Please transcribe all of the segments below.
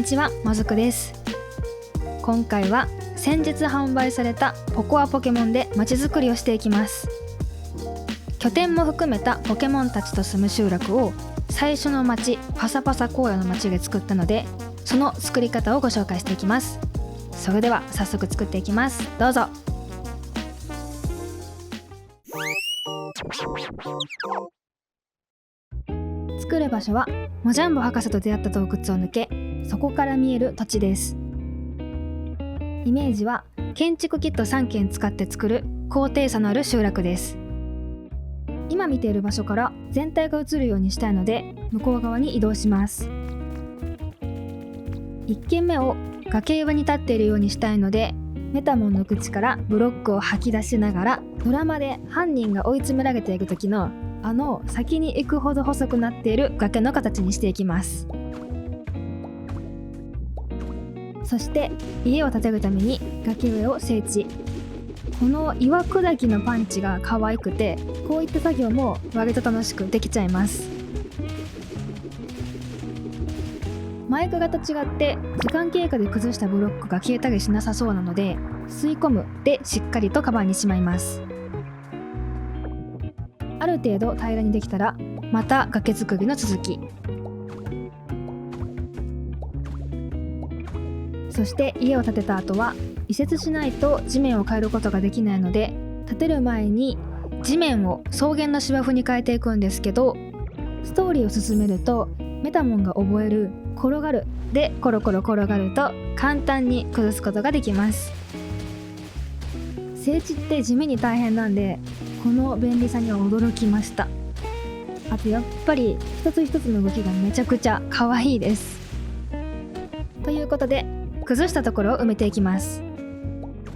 にちは、まずくです。今回は先日販売されたポコアポケモンで街づくりをしていきます。拠点も含めたポケモンたちと住む集落を最初の街、パサパサ荒野の街で作ったので、その作り方をご紹介していきます。それでは早速作っていきます。どうぞ。作る場所はモジャンボ博士と出会った洞窟を抜け、そこから見える土地です。イメージは建築キット3件使って作る高低差のある集落です。今見ている場所から全体が映るようにしたいので、向こう側に移動します。1軒目を崖上に立っているようにしたいので、メタモンの口からブロックを吐き出しながら、ドラマで犯人が追い詰められていく時の先に行くほど細くなっている崖の形にしていきます。そして家を建てるために崖上を整地。この岩砕きのパンチが可愛くて、こういった作業も割と楽しくできちゃいます。マイク型違って時間経過で崩したブロックが消えたりしなさそうなので、吸い込むでしっかりとカバーにしまいます。ある程度平らにできたら、また崖作りの続き。そして家を建てた後は移設しないと地面を変えることができないので、建てる前に地面を草原の芝生に変えていくんですけど、ストーリーを進めるとメタモンが覚える転がるでコロコロ転がると簡単に崩すことができます。整地って地味に大変なんで、この便利さには驚きました。あとやっぱり一つ一つの動きがめちゃくちゃ可愛いです。ということで崩したところを埋めていきます。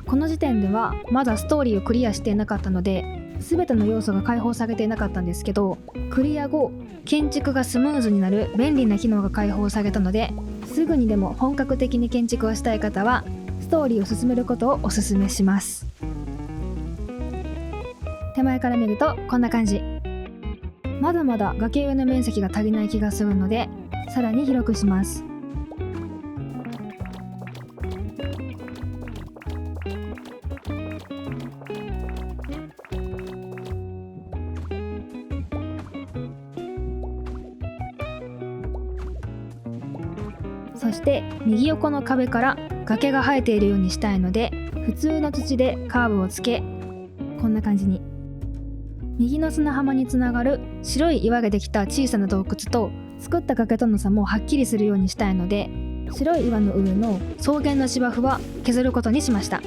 この時点ではまだストーリーをクリアしていなかったので、全ての要素が解放されていなかったんですけど、クリア後建築がスムーズになる便利な機能が解放されたので、すぐにでも本格的に建築をしたい方はストーリーを進めることをおすすめします。手前から見るとこんな感じ。まだまだ崖上の面積が足りない気がするので、さらに広くします。そして右横の壁から崖が生えているようにしたいので、普通の土でカーブをつけ、こんな感じに。右の砂浜につながる白い岩ができた小さな洞窟と作った崖との差もはっきりするようにしたいので、白い岩の上の草原の芝生は削ることにしました。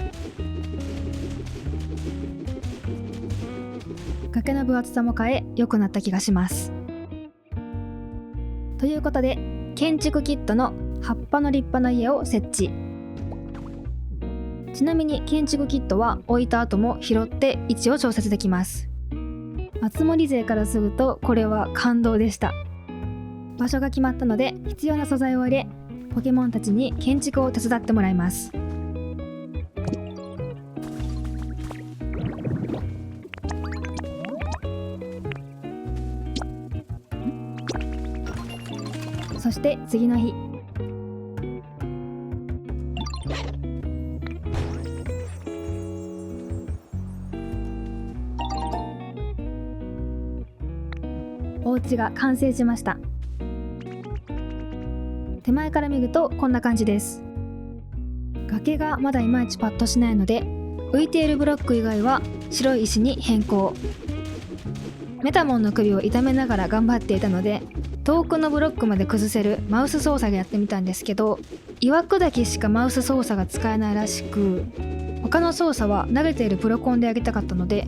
崖の分厚さも変え良くなった気がします。ということで建築キットの葉っぱの立派な家を設置。ちなみに建築キットは置いた後も拾って位置を調節できます。あつ森勢からするとこれは感動でした。場所が決まったので必要な素材を入れ、ポケモンたちに建築を手伝ってもらいます。そして次の日、お家が完成しました。手前から見るとこんな感じです。崖がまだいまいちパッとしないので、浮いているブロック以外は白い石に変更。メタモンの首を痛めながら頑張っていたので、遠くのブロックまで崩せるマウス操作でやってみたんですけど、岩砕きしかマウス操作が使えないらしく、他の操作は慣れているプロコンでやりたかったので、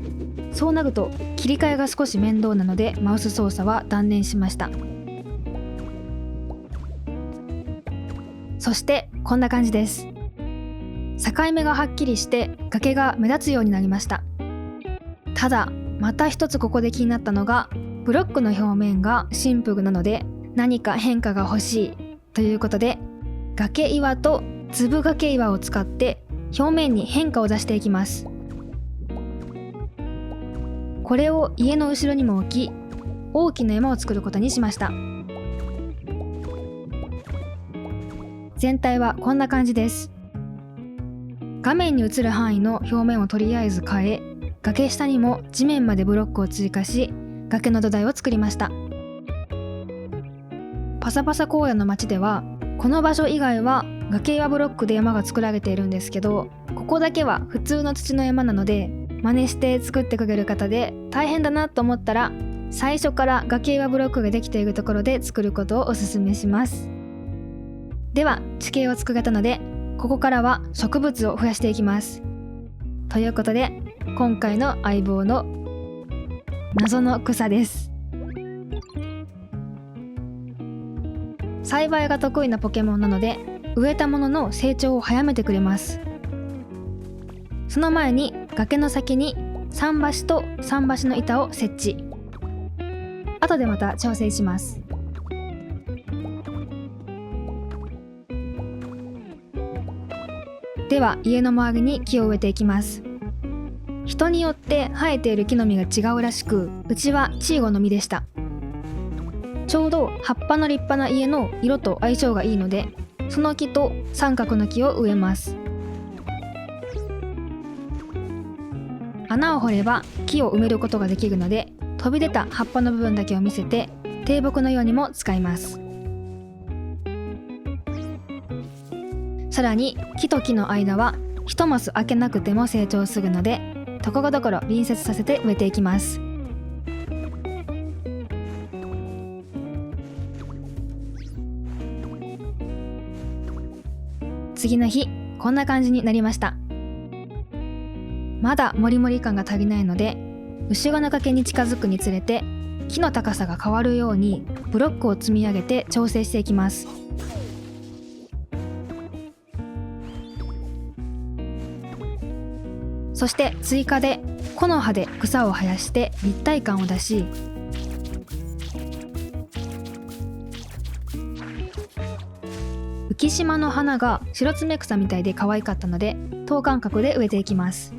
そうなると切り替えが少し面倒なのでマウス操作は断念しました。そしてこんな感じです。境目がはっきりして崖が目立つようになりました。ただまた一つここで気になったのが、ブロックの表面がシンプルなので何か変化が欲しいということで、崖岩と粒崖岩を使って表面に変化を出していきます。これを家の後ろにも置き、大きな山を作ることにしました。全体はこんな感じです。画面に映る範囲の表面をとりあえず変え、崖下にも地面までブロックを追加し、崖の土台を作りました。パサパサ荒野の町では、この場所以外は崖岩ブロックで山が作られているんですけど、ここだけは普通の土の山なので、真似して作ってくれる方で大変だなと思ったら、最初から崖岩ブロックができているところで作ることをお勧めします。では地形を作れたので、ここからは植物を増やしていきます。ということで、今回の相棒の謎の草です。栽培が得意なポケモンなので、植えたものの成長を早めてくれます。その前に崖の先に桟橋と桟橋の板を設置。後でまた調整します。では家の周りに木を植えていきます。人によって生えている木の実が違うらしく、うちはチーゴの実でした。ちょうど葉っぱの立派な家の色と相性がいいので、その木と三角の木を植えます。穴を掘れば木を埋めることができるので、飛び出た葉っぱの部分だけを見せて低木のようにも使います。さらに木と木の間は一マス開けなくても成長するので、ところどころ隣接させて植えていきます。次の日、こんな感じになりました。まだモリモリ感が足りないので、後ろの崖に近づくにつれて木の高さが変わるようにブロックを積み上げて調整していきます。そして追加で木の葉で草を生やして立体感を出し、浮島の花が白爪草みたいで可愛かったので、等間隔で植えていきます。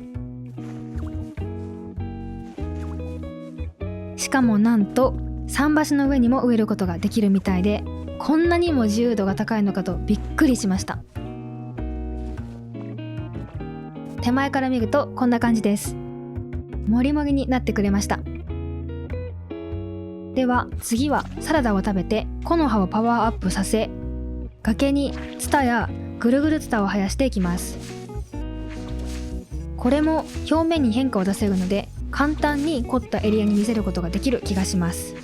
しかもなんと桟橋の上にも植えることができるみたいで、こんなにも自由度が高いのかとびっくりしました。手前から見るとこんな感じです。もりもりになってくれました。では次はサラダを食べて木の葉をパワーアップさせ、崖にツタやぐるぐるツタを生やしていきます。これも表面に変化を出せるので、簡単に凝ったエリアに見せることができる気がします。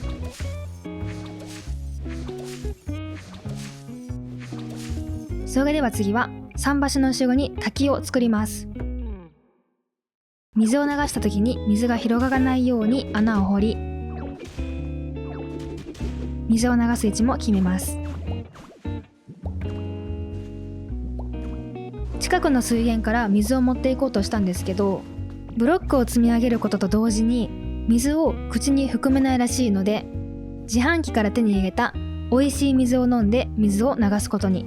それでは次は桟橋の後ろに滝を作ります。水を流した時に水が広がらないように穴を掘り、水を流す位置も決めます。近くの水源から水を持っていこうとしたんですけど、ブロックを積み上げることと同時に水を口に含めないらしいので、自販機から手に入れた美味しい水を飲んで水を流すことに。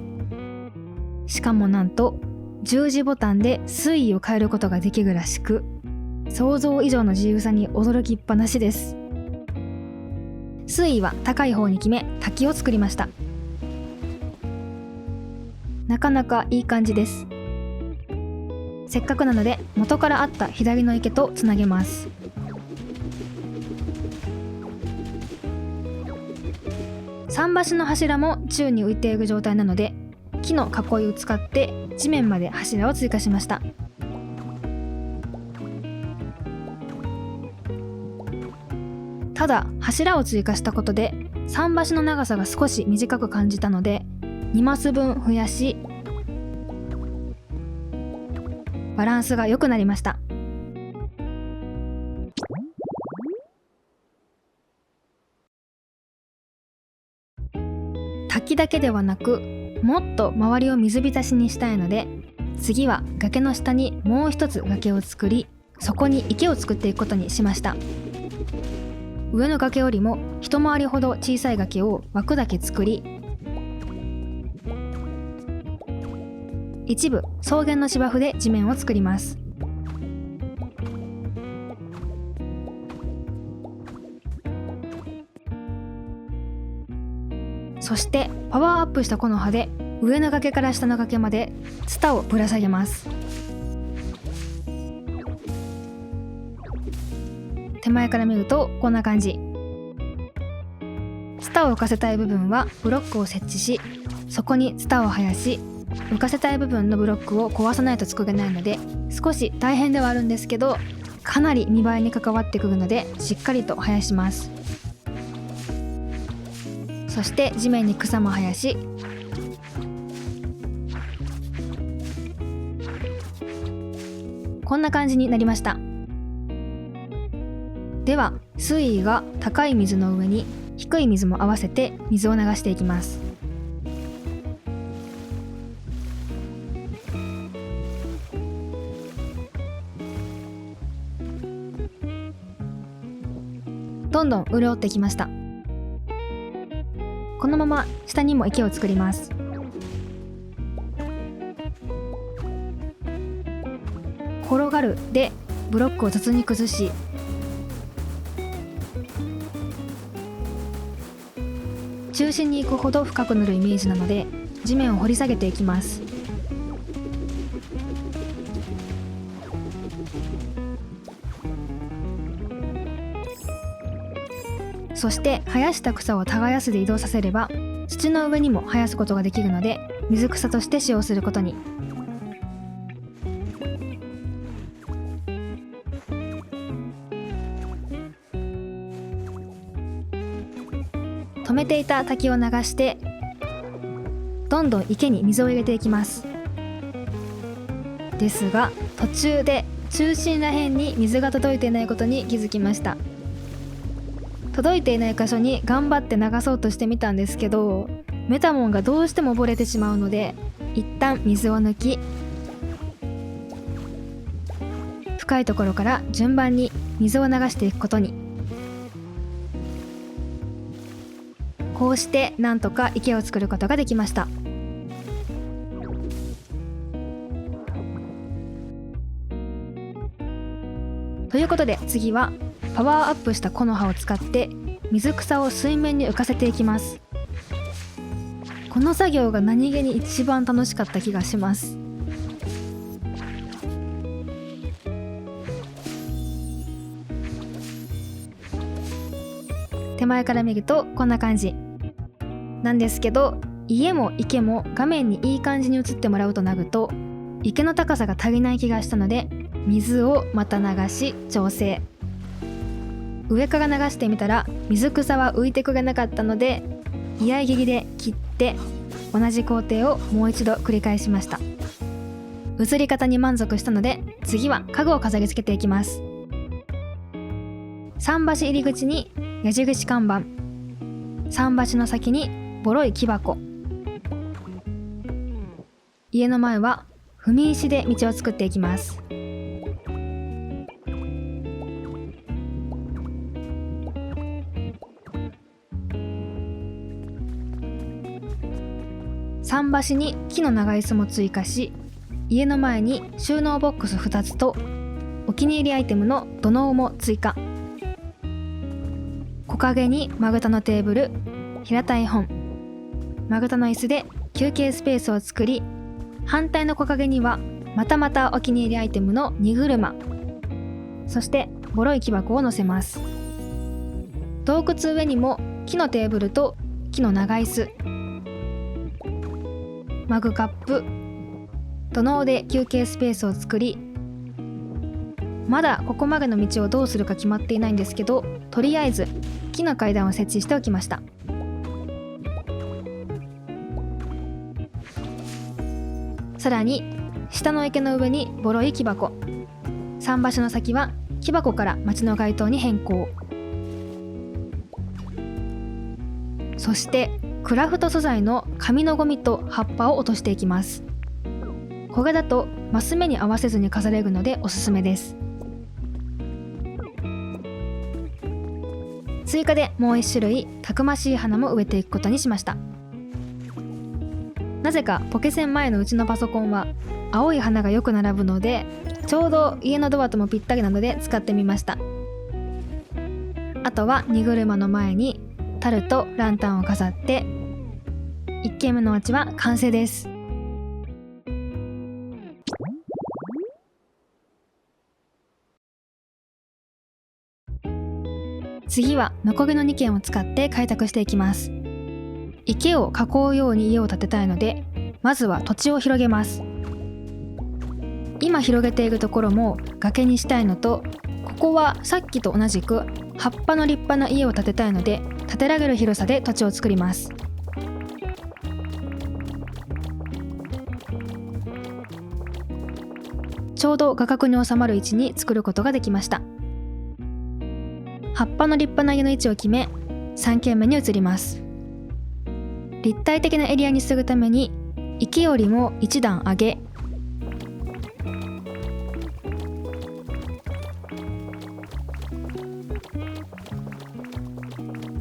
しかもなんと十字ボタンで水位を変えることができるらしく、想像以上の自由さに驚きっぱなしです。水位は高い方に決め滝を作りました。なかなかいい感じです。せっかくなので元からあった左の池とつなげます。桟橋の柱も宙に浮いている状態なので、木の囲いを使って地面まで柱を追加しました。ただ柱を追加したことで桟橋の長さが少し短く感じたので、2マス分増やし、バランスが良くなりました。滝だけではなく、もっと周りを水浸しにしたいので、次は崖の下にもう一つ崖を作り、そこに池を作っていくことにしました。上の崖よりも一回りほど小さい崖を枠だけ作り、一部草原の芝生で地面を作ります。そしてパワーアップした木の葉で上の崖から下の崖までツタをぶら下げます。手前から見るとこんな感じ。ツタを浮かせたい部分はブロックを設置し、そこにツタを生やし、浮かせたい部分のブロックを壊さないと作れないので、少し大変ではあるんですけど、かなり見栄えに関わってくるのでしっかりと生やします。そして地面に草も生やし、こんな感じになりました。では水位が高い水の上に低い水も合わせて水を流していきます。どんどん潤ってきました。このまま下にも池を作ります。転がるでブロックを筒に崩し、中心に行くほど深く塗るイメージなので、地面を掘り下げていきます。そして生やした草を耕すで移動させれば、土の上にも生やすことができるので、水草として使用することに。止めていた滝を流して、どんどん池に水を入れていきます。ですが途中で中心ら辺に水が届いていないことに気づきました。届いていない箇所に頑張って流そうとしてみたんですけど、メタモンがどうしても溺れてしまうので、一旦水を抜き、深いところから順番に水を流していくことに。こうしてなんとか池を作ることができました。ということで次はパワーアップした木の葉を使って水草を水面に浮かせていきます。この作業が何気に一番楽しかった気がします。手前から見るとこんな感じなんですけど、家も池も画面にいい感じに映ってもらうとなると、池の高さが足りない気がしたので、水をまた流し調整。上から流してみたら水草は浮いてくれなかったので、居合切りで切って同じ工程をもう一度繰り返しました。映り方に満足したので、次は家具を飾り付けていきます。桟橋入り口に矢印看板、桟橋の先にボロい木箱、家の前は踏み石で道を作っていきます。桟橋に木の長椅子も追加し、家の前に収納ボックス2つとお気に入りアイテムの土のうも追加。木陰に丸太のテーブル、平たい本、丸太の椅子で休憩スペースを作り、反対の木陰にはまたお気に入りアイテムの荷車、そしてボロい木箱を載せます。洞窟上にも木のテーブルと木の長椅子、マグカップ、土のうで休憩スペースを作り、まだここまでの道をどうするか決まっていないんですけど、とりあえず木の階段を設置しておきました。さらに下の池の上にボロい木箱、桟橋の先は木箱から町の街灯に変更。そしてクラフト素材の紙のゴミと葉っぱを落としていきます。これだとマス目に合わせずに飾れるのでおすすめです。追加でもう一種類たくましい花も植えていくことにしました。なぜかポケセン前のうちのパソコンは青い花がよく並ぶので、ちょうど家のドアともぴったりなので使ってみました。あとは荷車の前に樽とランタンを飾って、1軒目のお家は完成です。次はノコギの2軒を使って開拓していきます。池を囲うように家を建てたいので、まずは土地を広げます。今広げているところも崖にしたいのと、ここはさっきと同じく葉っぱの立派な家を建てたいので、建てられる広さで土地を作ります。ちょうど画角に収まる位置に作ることができました。葉っぱの立派な家の位置を決め、3軒目に移ります。立体的なエリアにするために池よりも1段上げ、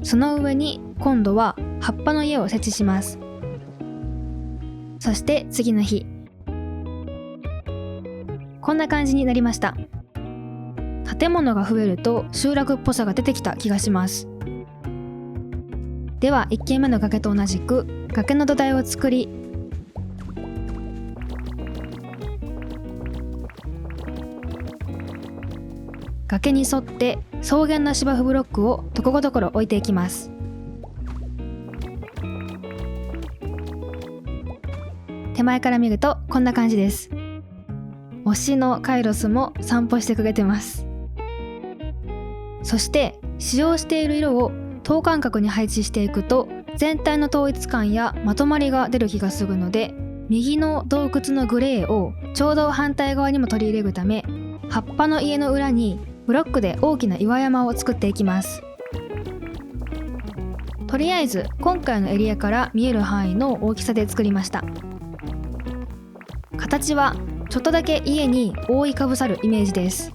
その上に今度は葉っぱの家を設置します。そして次の日、こんな感じになりました。建物が増えると集落っぽさが出てきた気がします。では1軒目の崖と同じく崖の土台を作り、崖に沿って草原の芝生ブロックをところどころ置いていきます。手前から見るとこんな感じです。推しのカイロスも散歩してくれてます。そして使用している色を等間隔に配置していくと全体の統一感やまとまりが出る気がするので、右の洞窟のグレーをちょうど反対側にも取り入れるため、葉っぱの家の裏にブロックで大きな岩山を作っていきます。とりあえず今回のエリアから見える範囲の大きさで作りました。形はちょっとだけ家に覆いかぶさるイメージです。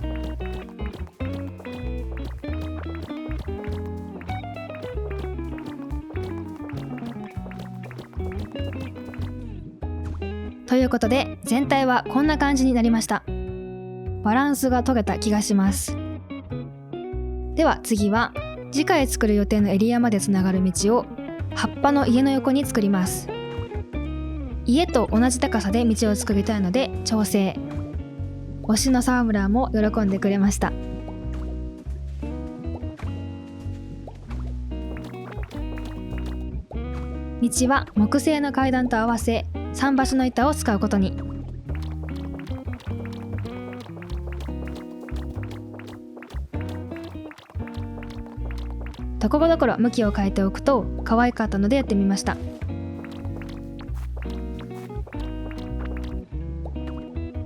ということで全体はこんな感じになりました。バランスが取れた気がします。では次は次回作る予定のエリアまでつながる道を葉っぱの家の横に作ります。家と同じ高さで道を作りたいので調整。推しの沢村も喜んでくれました。道は木製の階段と合わせ桟橋の板を使うことに。ところどころ向きを変えておくと可愛かったのでやってみました。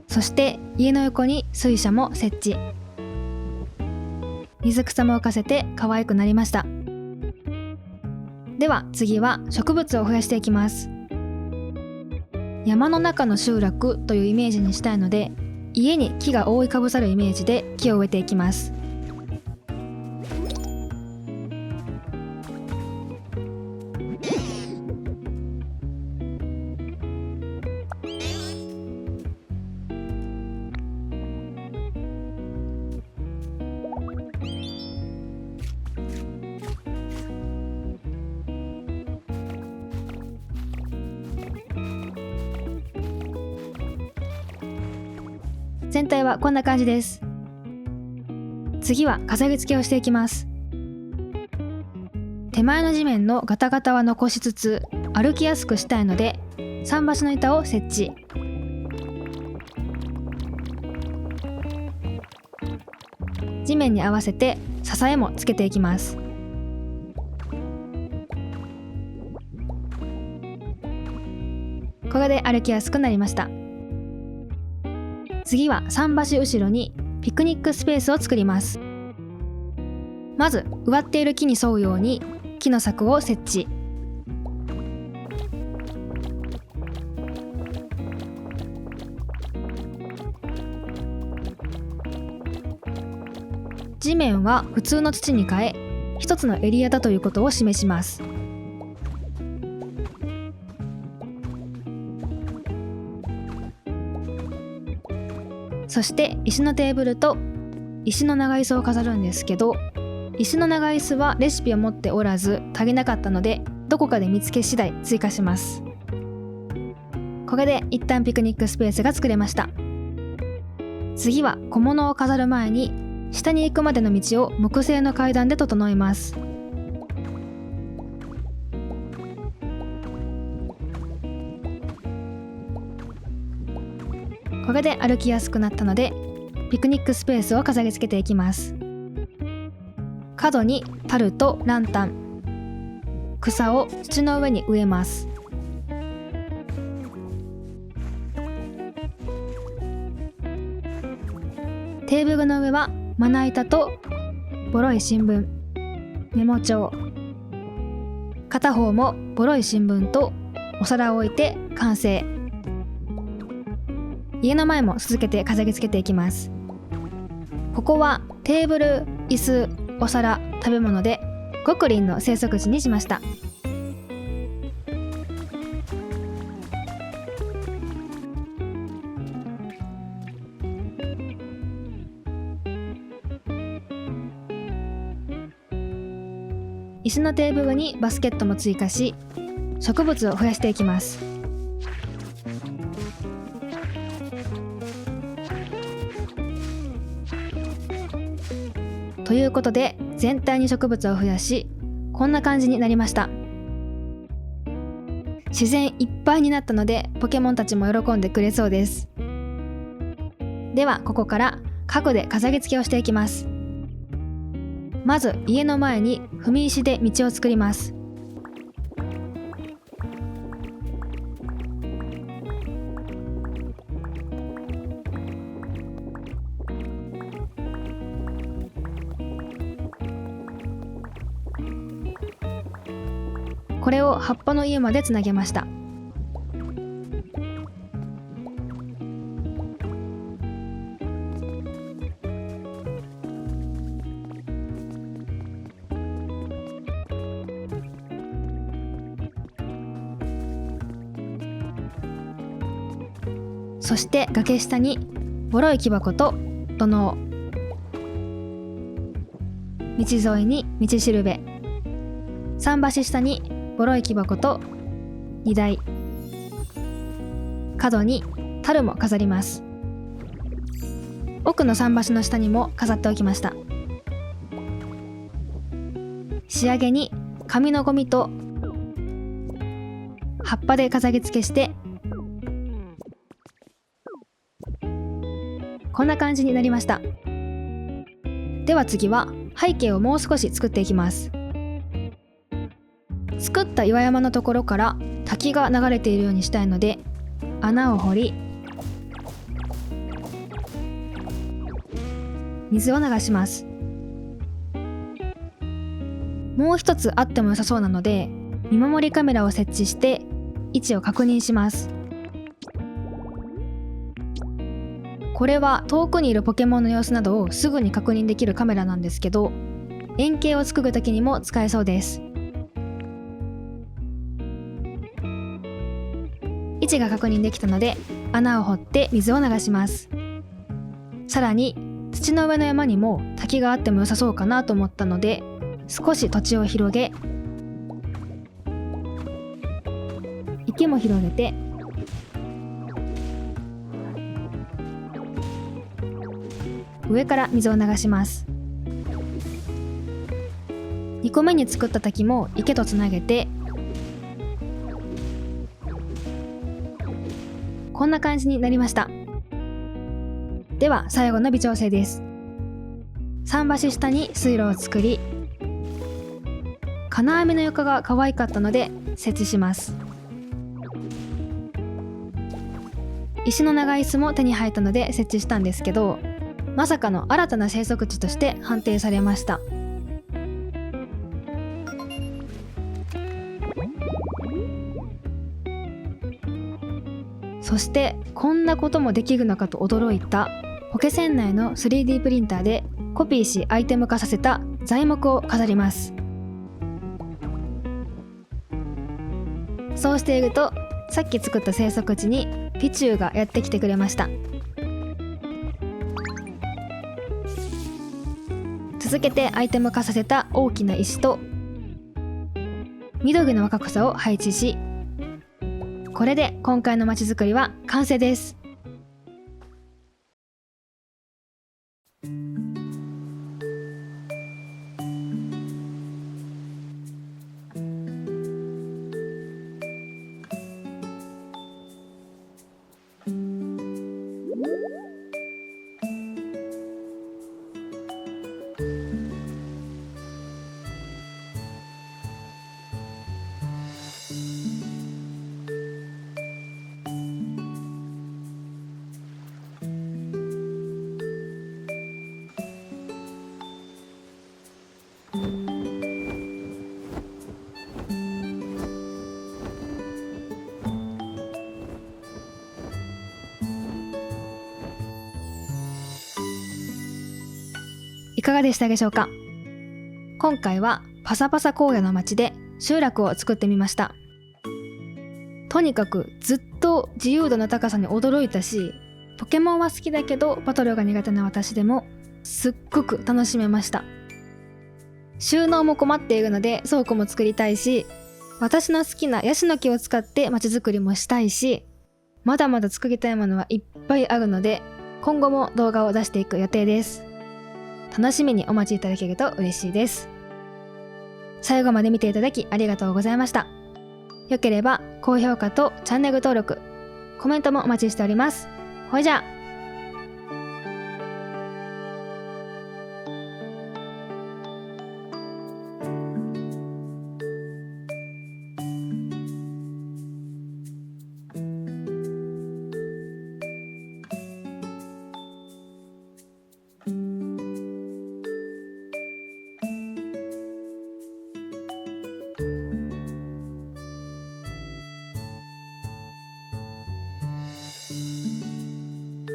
そして家の横に水車も設置。水草も浮かせて可愛くなりました。では次は植物を増やしていきます。山の中の集落というイメージにしたいので、家に木が覆いかぶさるイメージで木を植えていきます。全体はこんな感じです。次は飾り付けをしていきます。手前の地面のガタガタは残しつつ歩きやすくしたいので桟橋の板を設置。地面に合わせて支えもつけていきます。これで歩きやすくなりました。次は桟橋後ろにピクニックスペースを作ります。まず植わっている木に沿うように木の柵を設置。地面は普通の土に変え、一つのエリアだということを示します。そして石のテーブルと石の長椅子を飾るんですけど、石の長椅子はレシピを持っておらず足りなかったのでどこかで見つけ次第追加します。これで一旦ピクニックスペースが作れました。次は小物を飾る前に下に行くまでの道を木製の階段で整えます。これで歩きやすくなったのでピクニックスペースを飾り付けていきます。角に樽とランタン、草を土の上に植えます。テーブルの上はまな板とボロい新聞、メモ帳、片方もボロい新聞とお皿を置いて完成。家の前も続けて飾り付けていきます。ここはテーブル、椅子、お皿、食べ物でゴクリンの生息地にしました。椅子のテーブルにバスケットも追加し、植物を増やしていきます。ということで全体に植物を増やし、こんな感じになりました。自然いっぱいになったのでポケモンたちも喜んでくれそうです。ではここから家具で飾り付けをしていきます。まず家の前に踏み石で道を作ります。これを葉っぱの家までつなげました。そして崖下にボロい木箱と土のう、道沿いに道しるべ、桟橋下にボロい木箱と荷台、角に樽も飾ります。奥の桟橋の下にも飾っておきました。仕上げに紙のゴミと葉っぱで飾り付けして、こんな感じになりました。では次は背景をもう少し作っていきます。作った岩山のところから滝が流れているようにしたいので、穴を掘り水を流します。もう一つあっても良さそうなので見守りカメラを設置して位置を確認します。これは遠くにいるポケモンの様子などをすぐに確認できるカメラなんですけど、円形を作るときにも使えそうです。位置が確認できたので穴を掘って水を流します。さらに土の上の山にも滝があっても良さそうかなと思ったので、少し土地を広げ、池も広げて、上から水を流します。2個目に作った滝も池とつなげて、こんな感じになりました。では最後の微調整です。桟橋下に水路を作り、金網の床が可愛かったので設置します。石の長い椅子も手に入ったので設置したんですけど、まさかの新たな生息地として判定されました。そしてこんなこともできるのかと驚いた、ポケセン内の 3D プリンターでコピーしアイテム化させた材木を飾ります。そうしているとさっき作った生息地にピチューがやってきてくれました。続けてアイテム化させた大きな石と緑の若草を配置し、これで今回のまちづくりは完成です。いかがでしたでしょうか。今回はパサパサ荒野の町で集落を作ってみました。とにかくずっと自由度の高さに驚いたし、ポケモンは好きだけどバトルが苦手な私でもすっごく楽しめました。収納も困っているので倉庫も作りたいし、私の好きなヤシの木を使って街づくりもしたいし、まだまだ作りたいものはいっぱいあるので、今後も動画を出していく予定です。楽しみにお待ちいただけると嬉しいです。最後まで見ていただきありがとうございました。よければ高評価とチャンネル登録、コメントもお待ちしております。ほいじゃあ。